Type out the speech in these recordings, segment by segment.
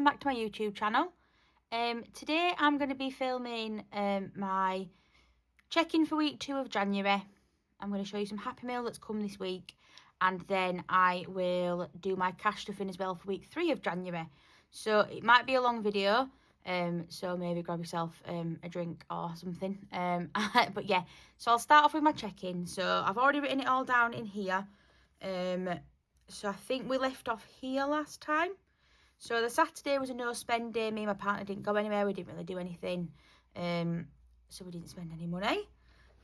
welcome back to my YouTube channel. Today I'm going to be filming my check-in for week 2 of January. I'm going to show you some Happy Meal that's come this week, and then I will do my cash stuffing as well for week 3 of January. So it might be a long video, so maybe grab yourself a drink or something. But yeah, so I'll start off with my check-in. So I've already written it all down in here. So I think we left off here last time. So the Saturday was a no spend day. Me and my partner didn't go anywhere. We didn't really do anything. So we didn't spend any money.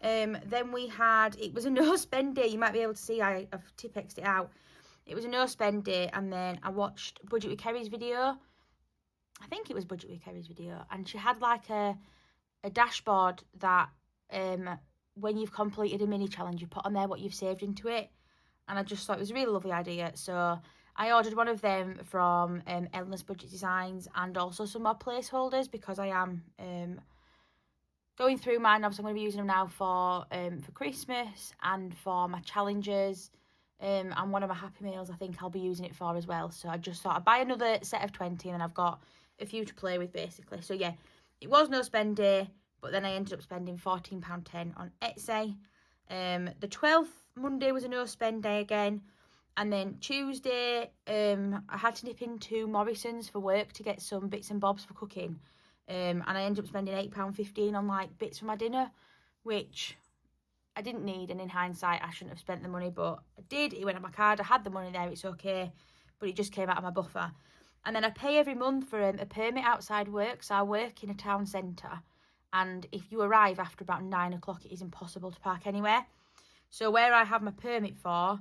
Then we had, it was a no spend day. You might be able to see, I've Tipp-Exed it out. It was a no spend day, and then I watched Budget with Kerry's video. I think it was Budget with Kerry's video, and she had like a dashboard that when you've completed a mini challenge, you put on there what you've saved into it. And I just thought it was a really lovely idea. So I ordered one of them from Endless Budget Designs, and also some more placeholders, because I am going through mine. Obviously, I'm going to be using them now for Christmas and for my challenges. And one of my Happy Meals, I think I'll be using it for as well. So I just thought I'd buy another set of 20, and then I've got a few to play with, basically. So yeah, it was no spend day, but then I ended up spending £14.10 on Etsy. The 12th, Monday, was a no spend day again. And then Tuesday, I had to nip into Morrison's for work to get some bits and bobs for cooking. And I ended up spending £8.15 on like bits for my dinner, which I didn't need. And in hindsight, I shouldn't have spent the money, but I did. It went on my card. I had the money there. It's okay. But it just came out of my buffer. And then I pay every month for a permit outside work. So I work in a town centre. And if you arrive after about 9 o'clock, it is impossible to park anywhere. So where I have my permit for,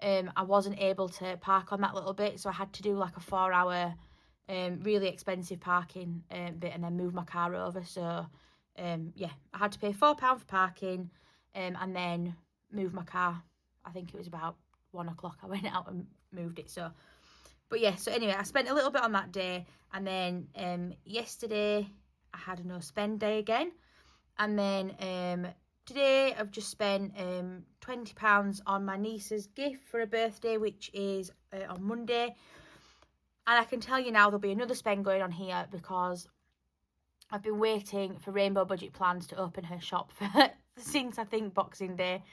I wasn't able to park on that little bit. So I had to do like a 4-hour, really expensive parking bit, and then move my car over. So yeah, I had to pay £4 for parking, and then move my car. I think it was about 1 o'clock. I went out and moved it. So, but yeah, so anyway, I spent a little bit on that day. And then yesterday I had a no spend day again. And then today I've just spent £20 on my niece's gift for her birthday, which is on Monday. And I can tell you now there'll be another spend going on here, because I've been waiting for Rainbow Budget Plans to open her shop since, I think, Boxing Day.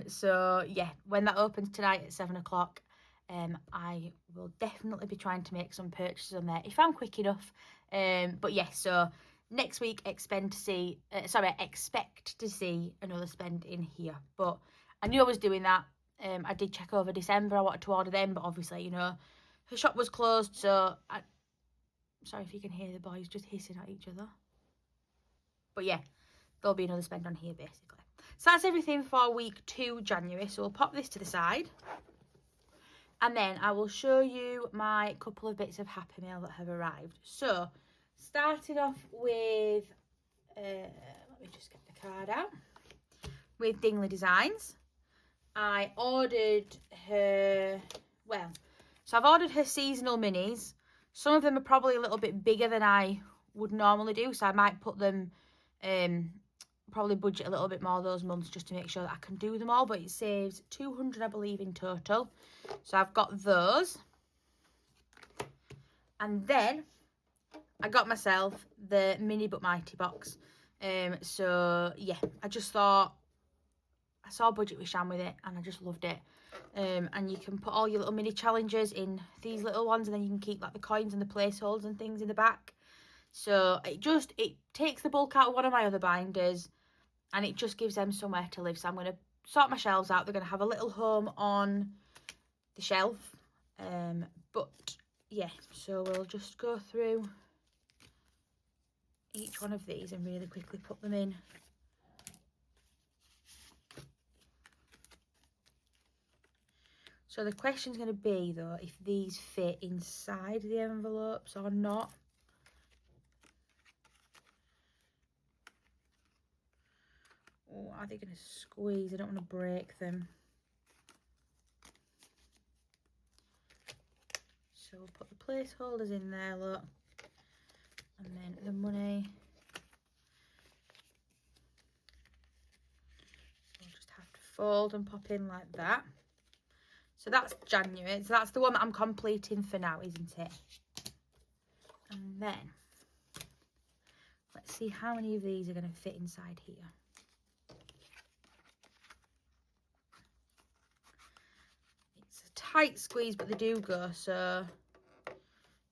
So yeah, when that opens tonight at 7 o'clock, I will definitely be trying to make some purchases on there if I'm quick enough. But yeah, so next week expect to see another spend in here. But I knew I was doing that. I did check over December. I wanted to order them, but obviously, you know, her shop was closed. So sorry if you can hear the boys just hissing at each other. But yeah, there'll be another spend on here, basically. So that's everything for week 2 January. So we'll pop this to the side. And then I will show you my couple of bits of Happy Meal that have arrived. So starting off with, let me just get the card out, with Dingley Designs. I ordered her, so I've ordered her seasonal minis. Some of them are probably a little bit bigger than I would normally do, so I might put them, probably budget a little bit more those months just to make sure that I can do them all, but it saves 200, I believe, in total. So I've got those. And then I got myself the Mini But Mighty box. So yeah, I just thought, I saw Budget with Shan with it, and I just loved it. And you can put all your little mini challenges in these little ones, and then you can keep like the coins and the placeholders and things in the back. So it takes the bulk out of one of my other binders, and it just gives them somewhere to live. So I'm going to sort my shelves out. They're going to have a little home on the shelf. But yeah, so we'll just go through each one of these and really quickly put them in. So the question's going to be, though, if these fit inside the envelopes or not. Oh, are they going to squeeze? I don't want to break them. So we'll put the placeholders in there, look. And then the money. We'll just have to fold and pop in like that. So that's January. So that's the one that I'm completing for now, isn't it? And then let's see how many of these are going to fit inside here. It's a tight squeeze, but they do go. So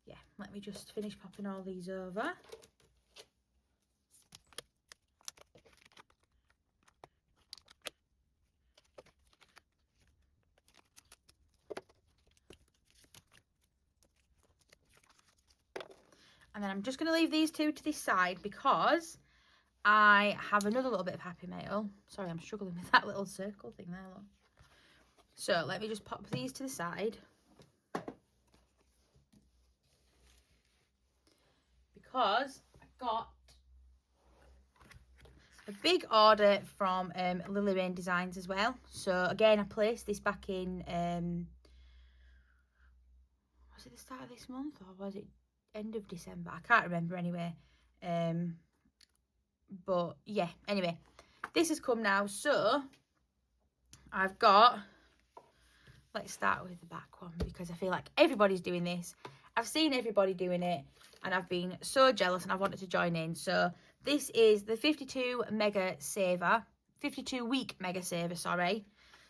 yeah, let me just finish popping all these over. And then I'm just going to leave these two to this side because I have another little bit of Happy Mail. Sorry, I'm struggling with that little circle thing there, look. So let me just pop these to the side. Because I got a big order from Lily Rain Designs as well. So again, I placed this back in, was it the start of this month or was it end of December? I can't remember anyway. But yeah, anyway, this has come now. So I've got, let's start with the back one because I feel like everybody's doing this. I've seen everybody doing it and I've been so jealous and I wanted to join in. So this is the 52 week mega saver, sorry.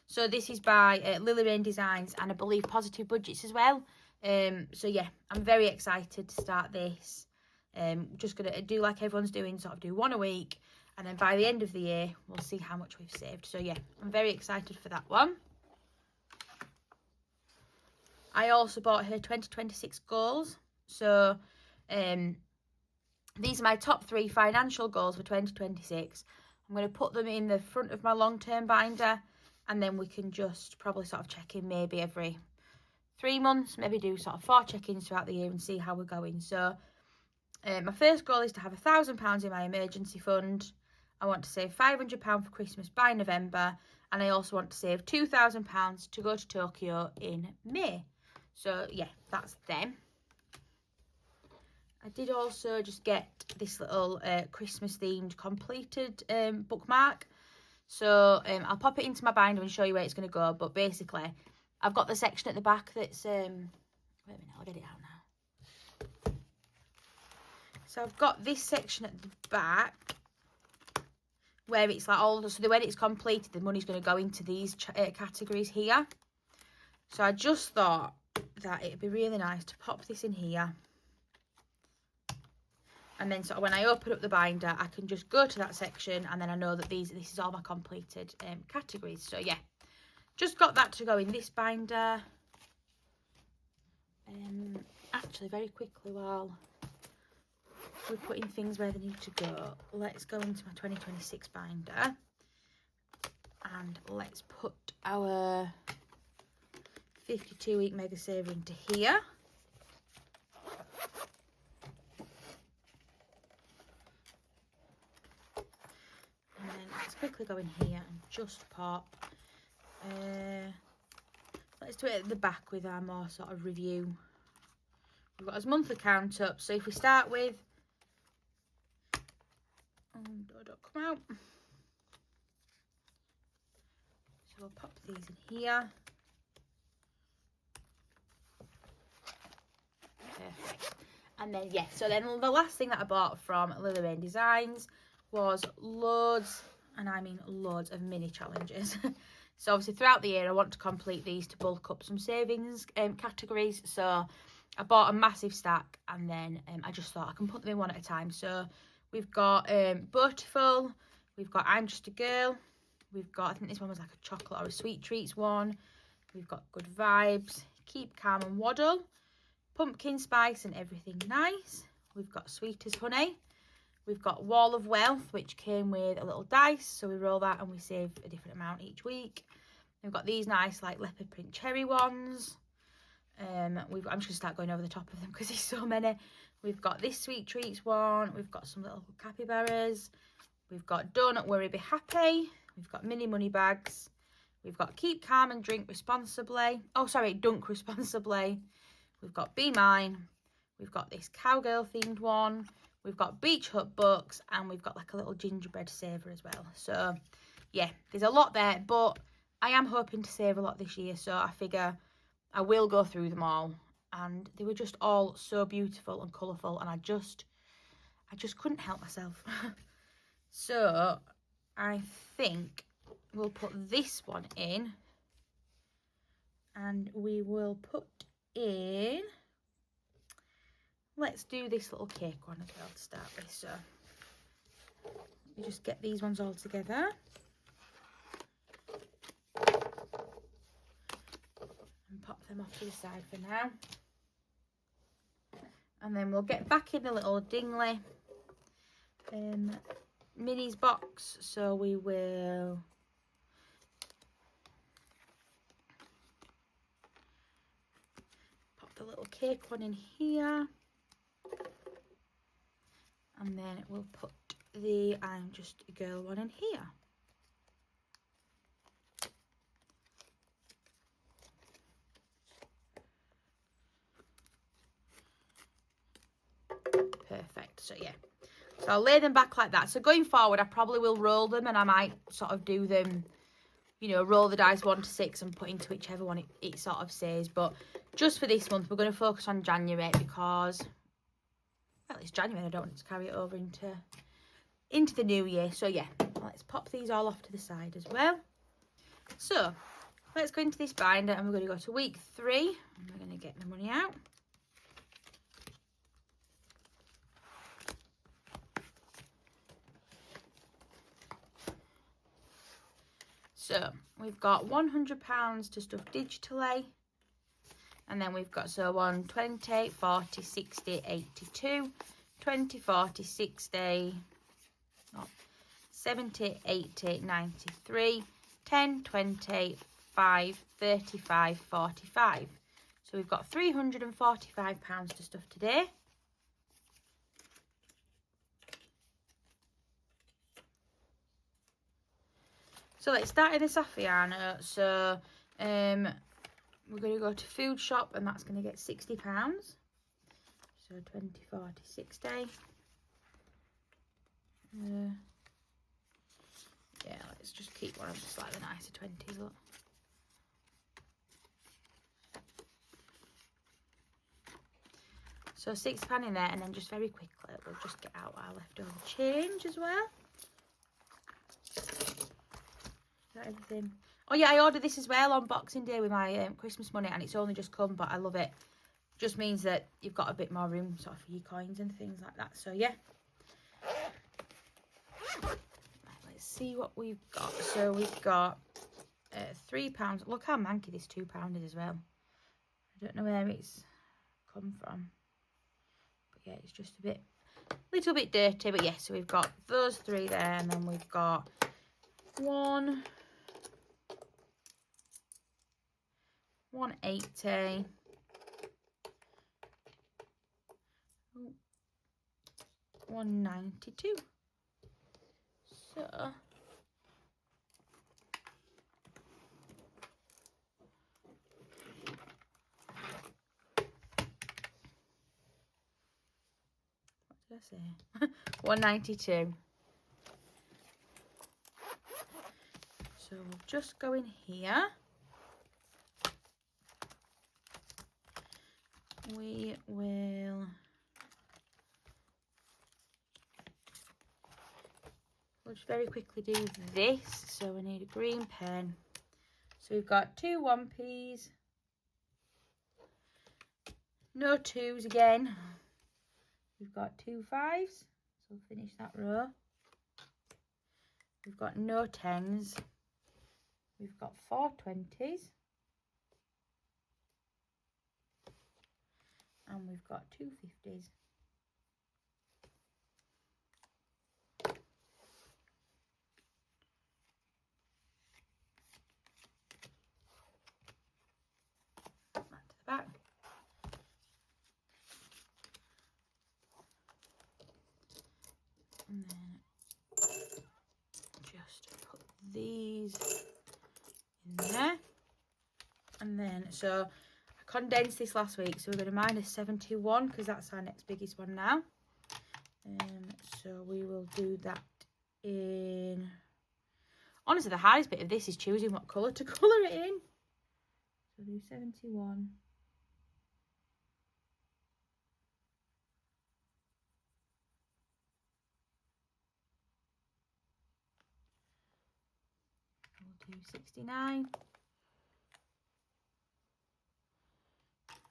So this is by Lily Rain Designs and I believe Positive Budgets as well. So yeah, I'm very excited to start this. Just gonna do like everyone's doing, sort of do one a week, and then by the end of the year we'll see how much we've saved. So yeah, I'm very excited for that one. I also bought her 2026 goals. So these are my top 3 financial goals for 2026. I'm going to put them in the front of my long-term binder, and then we can just probably sort of check in maybe every 3 months, maybe do sort of 4 check-ins throughout the year and see how we're going. So my first goal is to have £1,000 in my emergency fund. I want to save £500 for Christmas by November, and I also want to save £2,000 to go to Tokyo in May. So yeah, that's them. I did also just get this little Christmas themed completed bookmark. So I'll pop it into my binder and show you where it's going to go. But basically, I've got the section at the back that's, wait a minute, I'll get it out now. So I've got this section at the back where it's like all, so when it's completed, the money's going to go into these categories here. So I just thought that it'd be really nice to pop this in here. And then sort of when I open up the binder, I can just go to that section and then I know that this is all my completed categories. So yeah, just got that to go in this binder. Actually, very quickly while we're putting things where they need to go, let's go into my 2026 binder. And let's put our 52 week mega saver into here. And then let's quickly go in here and just pop. Let's do it at the back with our more sort of review. We've got our monthly count up. So if we start with, don't come out. So we'll pop these in here. Perfect. And then yeah, so then the last thing that I bought from Lily Rain Designs was loads, and I mean loads, of mini challenges. So obviously throughout the year I want to complete these to bulk up some savings categories. So I bought a massive stack, and then I just thought I can put them in one at a time. So we've got Beautiful, we've got I'm Just a Girl, we've got, I think this one was like a chocolate or a sweet treats one, we've got Good Vibes, Keep Calm and Waddle, Pumpkin Spice and Everything Nice, we've got Sweet as Honey, we've got Wall of Wealth, which came with a little dice, so we roll that and we save a different amount each week. We've got these nice like leopard print cherry ones. I'm just going to start going over the top of them because there's so many. We've got this sweet treats one, we've got some little capybaras, we've got Don't Worry Be Happy, we've got mini money bags, we've got Keep Calm and Drink Responsibly, Dunk Responsibly, we've got Be Mine, we've got this cowgirl themed one, we've got Beach Hut books, and we've got like a little gingerbread saver as well. So yeah, there's a lot there, but I am hoping to save a lot this year, so I figure I will go through them all and they were just all so beautiful and colourful, and I just couldn't help myself. So I think we'll put this one in, and we will put in, let's do this little cake one as well to start with. So let me just get these ones all together. And pop them off to the side for now. And then we'll get back in the little Dingley minis box. So we will pop the little cake one in here. And then we'll put the I'm Just a Girl one in here. Perfect. So yeah, so I'll lay them back like that. So going forward, I probably will roll them, and I might sort of do them, you know, roll the dice 1 to 6 and put into whichever one it sort of says. But just for this month, we're going to focus on January because, well, it's January. I don't want to carry it over into the new year. So yeah, let's pop these all off to the side as well. So let's go into this binder, and we're going to go to week 3, and we're going to get the money out. So we've got £100 to stuff digitally, and then we've got so on 20, 40, 60, 82, 20, 40, 60, 70, 80, 93, 10, 20, 5, 35, 45. So we've got £345 to stuff today. So let's start in the Saffiano. So we're going to go to food shop, and that's going to get £60. So 20, 40, 60. Yeah, let's just keep one of the slightly nicer 20s up. So £6 in there, and then just very quickly we'll just get out our leftover change as well. Everything. Oh yeah, I ordered this as well on Boxing Day with my Christmas money, and it's only just come, but I love it. Just means that you've got a bit more room sort of for your coins and things like that. So yeah, let's see what we've got. So we've got £3. Look how manky this £2 is as well. I don't know where it's come from, but yeah, it's just a little bit dirty. But yeah, so we've got those 3 there, and then we've got 1, 180, 192. So what did I say? 192. So we'll just go in here. We will just very quickly do this. So we need a green pen. So we've got 2 1p's, no 2s again. We've got 2 5s, so we'll finish that row. We've got no 10s. We've got 4 20s. And we've got 2 50s. Back to the back. And then just put these in there. And then, so I condensed this last week, so we're going to -71 because that's our next biggest one now. So we will do that in, honestly the hardest bit of this is choosing what colour to colour it in. So do 71, 269.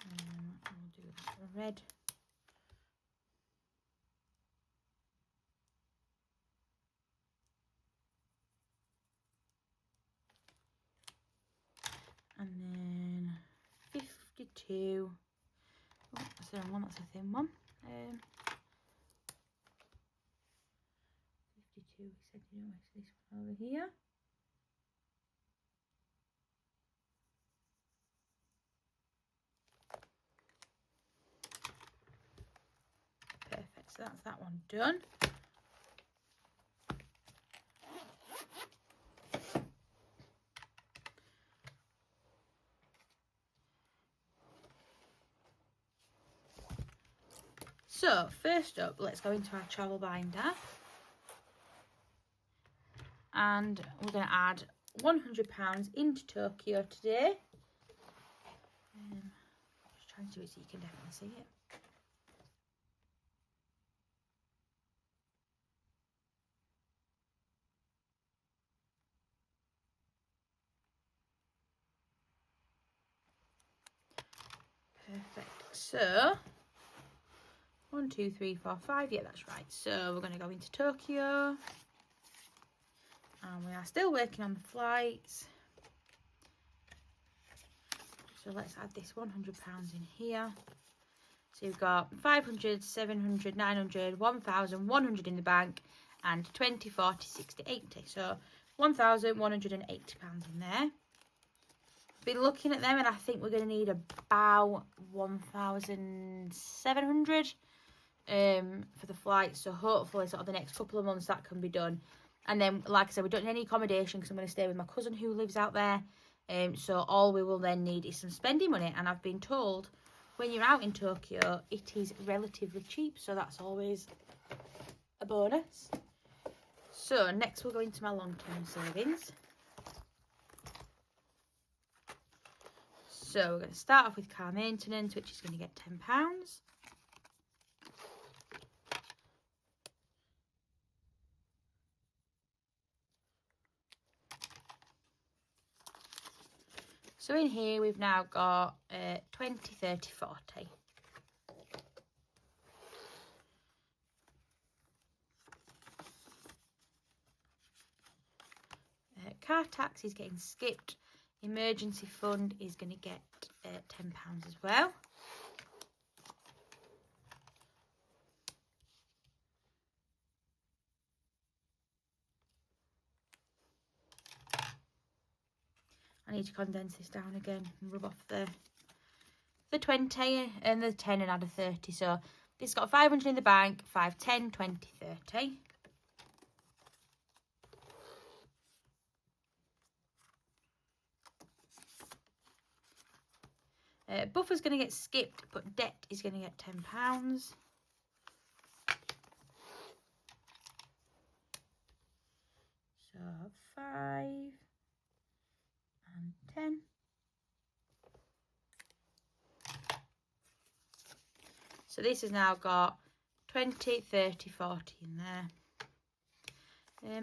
We'll do that red. And then 52. Oh, that's the wrong one, that's a thin one. 52, we said, you know, it's this one over here. Perfect, so that's that one done. So, first up, let's go into our travel binder. And we're going to add £100 into Tokyo today. Just trying to do it so you can definitely see it. Perfect. So, 1, 2, 3, 4, 5. Yeah, that's right. So we're going to go into Tokyo. And we are still working on the flights. So let's add this £100 in here. So you've got 500, 700, 900, 1,100 in the bank, and 20, 40, 60, 80. So £1,180 in there. Been looking at them, and I think we're going to need about 1,700 for the flight. So hopefully sort of the next couple of months that can be done. And then, like I said, we don't need any accommodation because I'm going to stay with my cousin who lives out there. So all we will then need is some spending money. And I've been told when you're out in Tokyo, it is relatively cheap. So that's always a bonus. So next we'll go into my long-term savings. So we're going to start off with car maintenance, which is going to get £10. So in here we've now got 20, 30, 40. Car tax is getting skipped. Emergency fund is going to get £10 as well. I need to condense this down again and rub off the 20 and the 10 and add a 30. So it's got 500 in the bank, 5, 10, 20, 30. Buffer's going to get skipped, but debt is going to get £10. So 5 and 10. So this has now got 20, 30, 40 in there.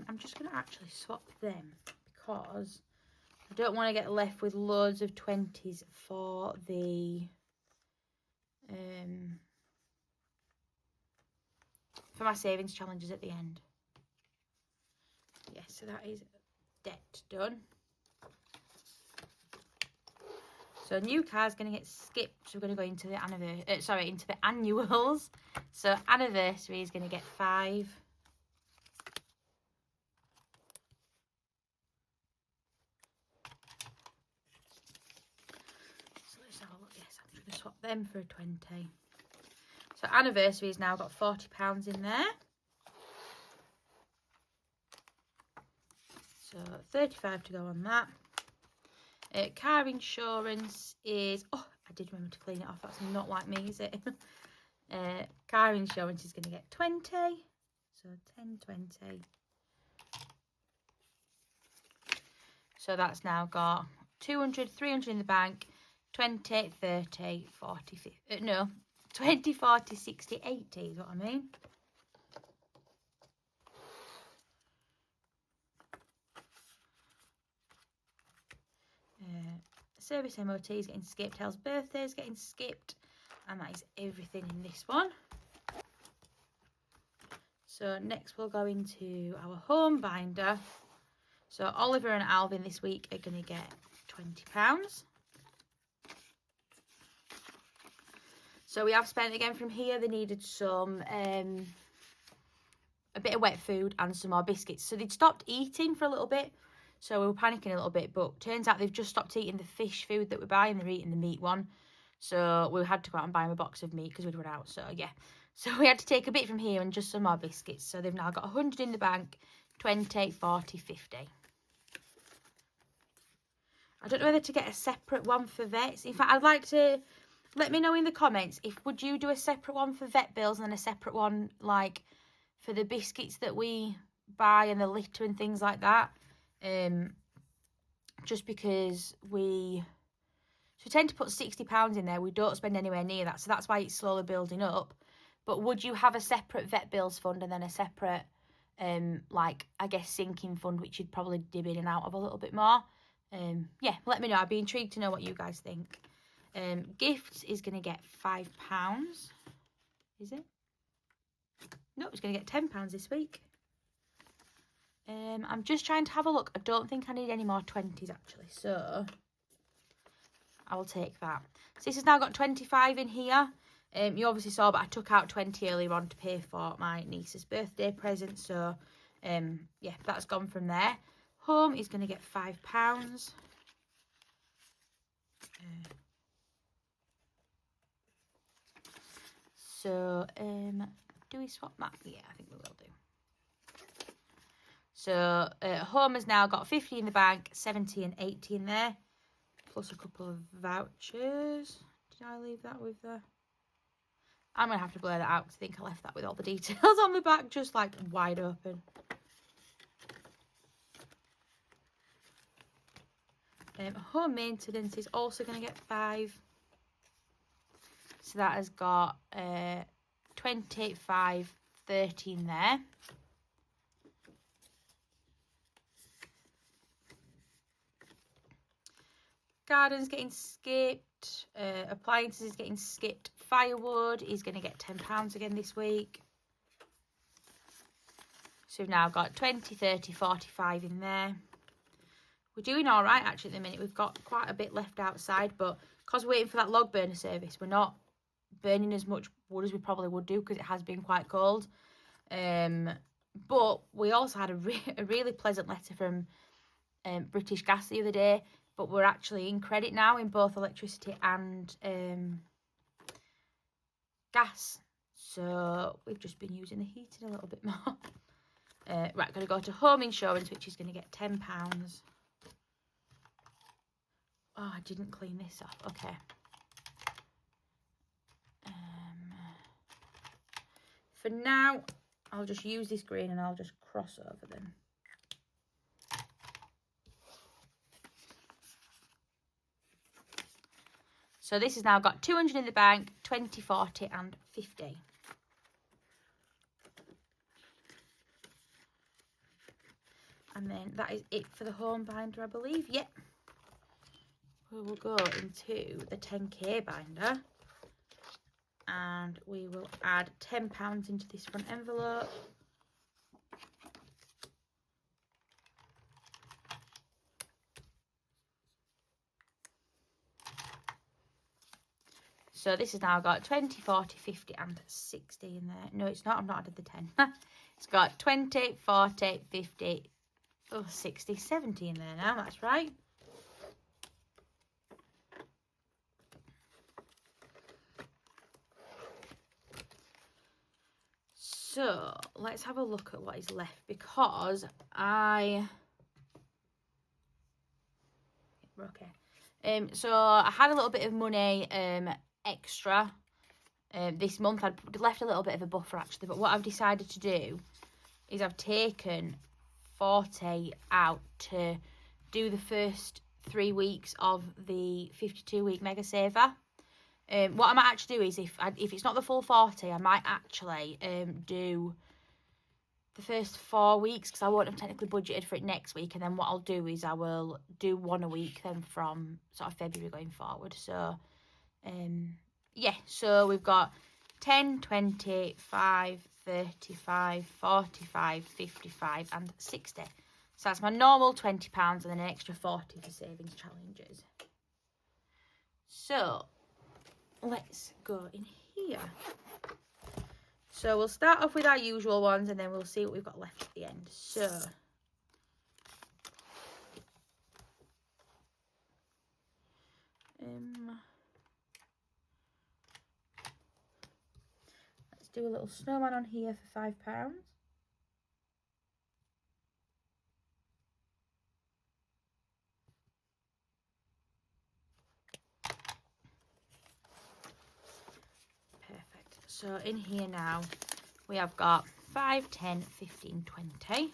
I'm just going to actually swap them because I don't want to get left with loads of 20s for the for my savings challenges at the end. Yes, so that is debt done. So new car's going to get skipped. So we're going to go into the into the annuals. So anniversary is going to get 5. So let's have a look. Yes, I'm just going to swap them for a 20. So anniversary has now got £40 in there. So 35 to go on that. Car insurance is... Oh, I did remember to clean it off. That's not like me, is it? Car insurance is going to get 20. So 10, 20. So that's now got 200, 300 in the bank, 20, 30, 40, 50. No, 20, 40, 60, 80 is what I mean. service MOT is getting skipped. Elle's birthday is getting skipped. And that is everything in this one. So next we'll go into our home binder. So Oliver and Alvin this week are going to get £20. So we have spent again from here. They needed some, a bit of wet food and some more biscuits. So they'd stopped eating for a little bit. So we were panicking a little bit. But turns out they've just stopped eating the fish food that we buy and they're eating the meat one. So we had to go out and buy them a box of meat because we'd run out. So yeah. So we had to take a bit from here and just some more biscuits. So they've now got 100 in the bank, 20, 40, 50. I don't know whether to get a separate one for vets. In fact, I'd like to... Let me know in the comments would you do a separate one for vet bills and then a separate one like for the biscuits that we buy and the litter and things like that. Just because we tend to put £60 in there. We don't spend anywhere near that. So that's why it's slowly building up. But would you have a separate vet bills fund and then a separate, like, I guess, sinking fund, which you'd probably dip in and out of a little bit more? Yeah, let me know. I'd be intrigued to know what you guys think. Gifts is going to get £5. Is it? No, it's going to get £10 this week. I'm just trying to have a look. I don't think I need any more 20s actually, so I will take that. So this has now got 25 in here. You obviously saw, but I took out 20 earlier on to pay for my niece's birthday present. So, yeah, that's gone from there. Home is going to get £5. So, do we swap that? Yeah, I think we will do. So, home has now got 50 in the bank, 70 and 80 in there, plus a couple of vouchers. Did I leave that with the... I'm going to have to blur that out because I think I left that with all the details on the back, just like wide open. Home maintenance is also going to get 5. So that has got 20, 5, 13 there. Garden's getting skipped. Appliances is getting skipped. Firewood is going to get £10 again this week. So we've now got 20, 30, 45 in there. We're doing all right actually at the minute. We've got quite a bit left outside, but because we're waiting for that log burner service, we're not burning as much wood as we probably would do because it has been quite cold. But we also had a really pleasant letter from British Gas the other day, but we're actually in credit now in both electricity and gas. So we've just been using the heating a little bit more. Right, going to go to home insurance, which is going to get £10. Oh, I didn't clean this off. Okay. For now, I'll just use this green and I'll just cross over them. So this has now got 200 in the bank, 20, 40 and 50. And then that is it for the home binder, I believe. Yep. We will go into the 10k binder. And we will add £10 into this front envelope. So this has now got 20, 40, 50 and 60 in there. No, it's not. I've not added the 10. It's got 20, 40, 50, 60, 70 in there now. That's right. So let's have a look at what is left because we're okay. So I had a little bit of money extra this month. I'd left a little bit of a buffer actually, but what I've decided to do is I've taken 40 out to do the first 3 weeks of the 52-week Mega Saver. What I might actually do is if it's not the full 40, I might actually do the first 4 weeks, because I won't have technically budgeted for it next week. And then what I'll do is I will do 1 a week then from sort of February going forward. So yeah, so we've got 10, 20, 5, 35, 45, 55 and 60. So that's my normal £20 and then an extra 40 for savings challenges. So let's go in here. So we'll start off with our usual ones and then we'll see what we've got left at the end. So let's do a little snowman on here for £5. Perfect. So in here now we have got 5, 10, 15, 20.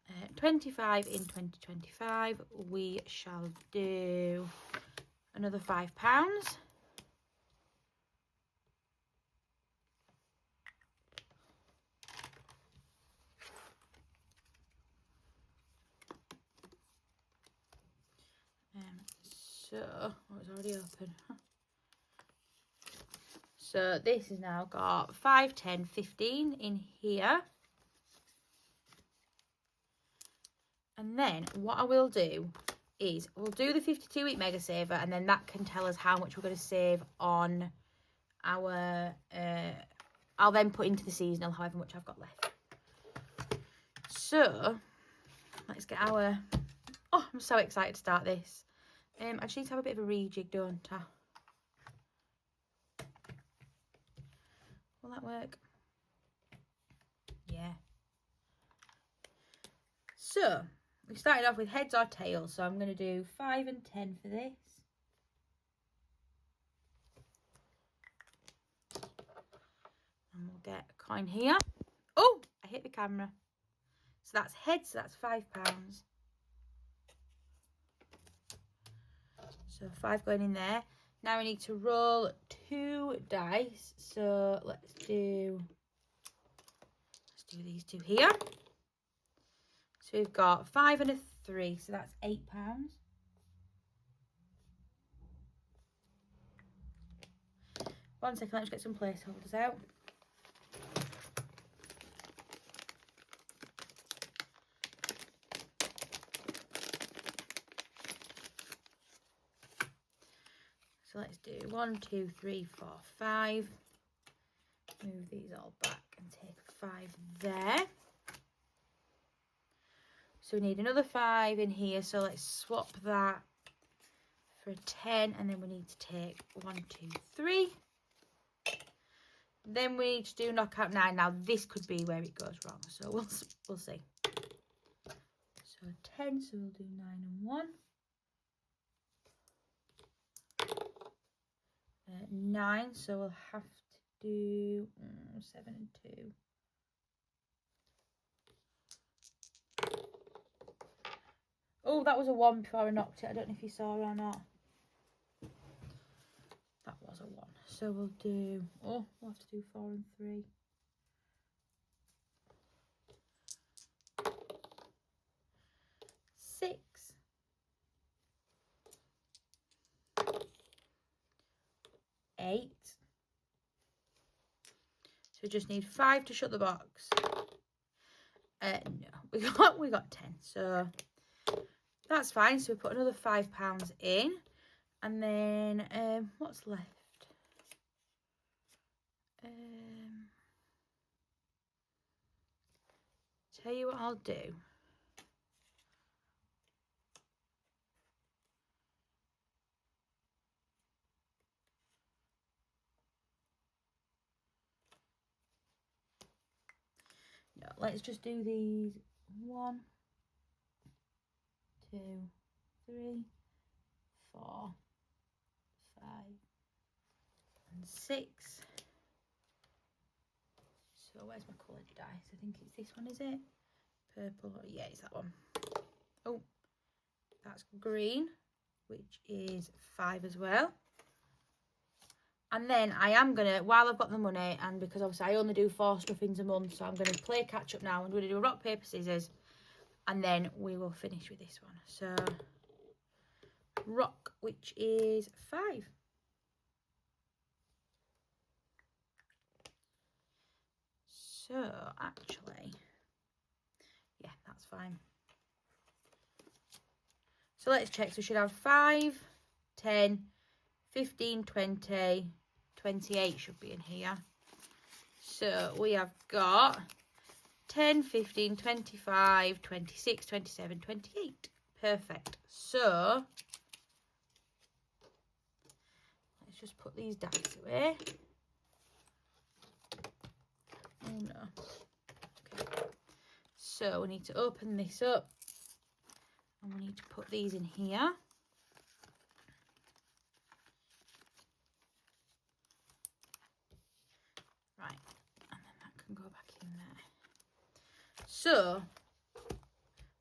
Uh, 25 in 2025. We shall do another £5. So, oh, it's already open. So this has now got 5, 10, 15 in here. And then what I will do is we'll do the 52-week Mega Saver, and then that can tell us how much we're going to save on our, I'll then put into the seasonal however much I've got left. So let's get our, oh, I'm so excited to start this. I just need to have a bit of a rejig, don't I? Will that work? Yeah. So we started off with heads or tails, so I'm going to do 5 and 10 for this. And we'll get a coin here. Oh, I hit the camera. So that's heads, so that's £5. So 5 going in there. Now we need to roll 2 dice. So let's do these 2 here. So we've got 5 and a 3, so that's £8. One second, let's get some placeholders out. So let's do 1, 2, 3, 4, 5. Move these all back and take 5 there. So we need another 5 in here. So let's swap that for a 10, and then we need to take 1, 2, 3. Then we need to do knockout 9. Now this could be where it goes wrong, so we'll see. So 10, so we'll do 9 and 1. 9, so we'll have to do 7 and 2. Oh, that was a 1 before I knocked it. I don't know if you saw or not. That was a 1. So we'll do, oh, we'll have to do 4 and 3. 6. 8. So we just need 5 to shut the box. No, we got 10. So that's fine. So we put another £5 in, and then what's left? Tell you what I'll do. No, let's just do these 1, 2, 3, 4, 5, and 6. So where's my coloured dice? I think it's this one, is it? Purple. Yeah, it's that one. Oh, That's green, which is 5 as well. And then I am going to, while I've got the money, and because obviously I only do 4 stuffings a month, so I'm going to play catch up now. I'm going to do rock, paper, scissors, and then we will finish with this one. So, rock, which is 5. So, actually, yeah, that's fine. So, let's check. So, we should have 5, 10, 15, 20, 28 should be in here. So we have got 10, 15, 25, 26, 27, 28. Perfect. So let's just put these dice away. Oh no. Okay. So we need to open this up and we need to put these in here. Right, and then that can go back in there. So,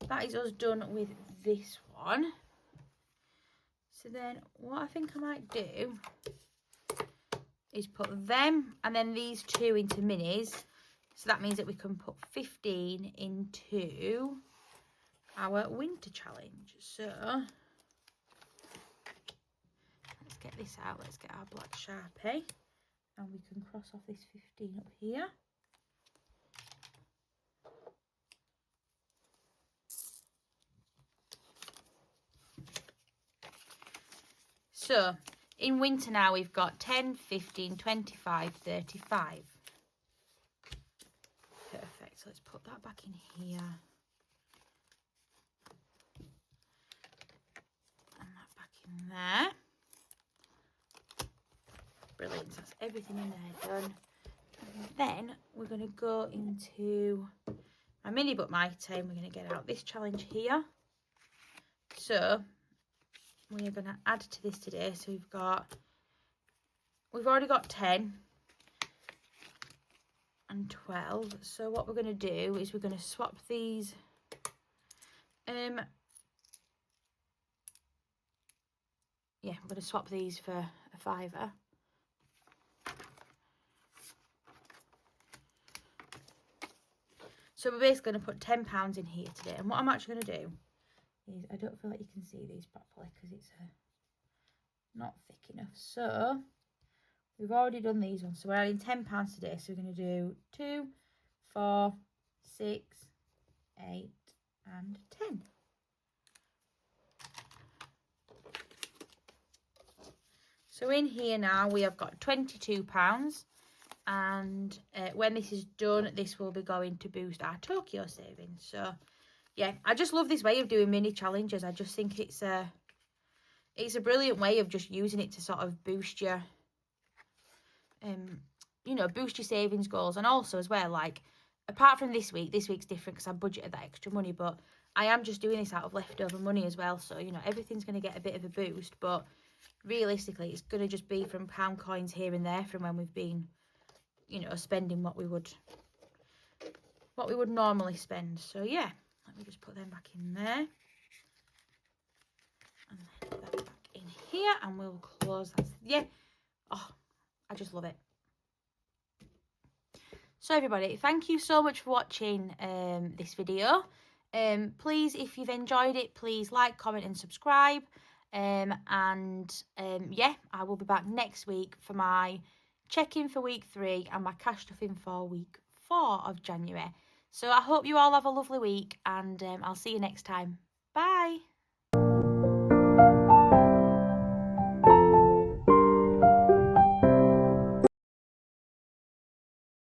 that is us done with this one. So then, what I think I might do is put them and then these 2 into minis. So that means that we can put 15 into our winter challenge. So, let's get this out. Let's get our black Sharpie. And we can cross off this 15 up here. So, in winter now we've got 10, 15, 25, 35. Perfect. So let's put that back in here. And that back in there. Brilliant. So that's everything in there done. And then we're going to go into my mini but mighty and we're going to get out this challenge here. So we are going to add to this today. So we've already got 10 and 12. So what we're going to do is we're going to swap these. Yeah, we're going to swap these for a £5. So we're basically going to put £10 in here today. And what I'm actually going to do is, I don't feel like you can see these properly because it's not thick enough. So we've already done these ones. So we're adding £10 today. So we're going to do 2, 4, 6, 8 and 10. So in here now we have got £22. And when this is done, this will be going to boost our Tokyo savings. So yeah, I just love this way of doing mini challenges. I just think it's a brilliant way of just using it to sort of boost your boost your savings goals. And also as well, like, apart from this week's different because I budgeted that extra money, but I am just doing this out of leftover money as well. So, you know, everything's going to get a bit of a boost, but realistically it's going to just be from pound coins here and there from when we've been, you know, spending what we would normally spend. So yeah, let me just put them back in there and then that back in here, and we'll close that. Yeah, oh, I just love it. So everybody, thank you so much for watching this video. Please, if you've enjoyed it, please like, comment and subscribe. Yeah, I will be back next week for my check-in for week 3 and my cash stuffing for week 4 of January. So I hope you all have a lovely week, and I'll see you next time. Bye.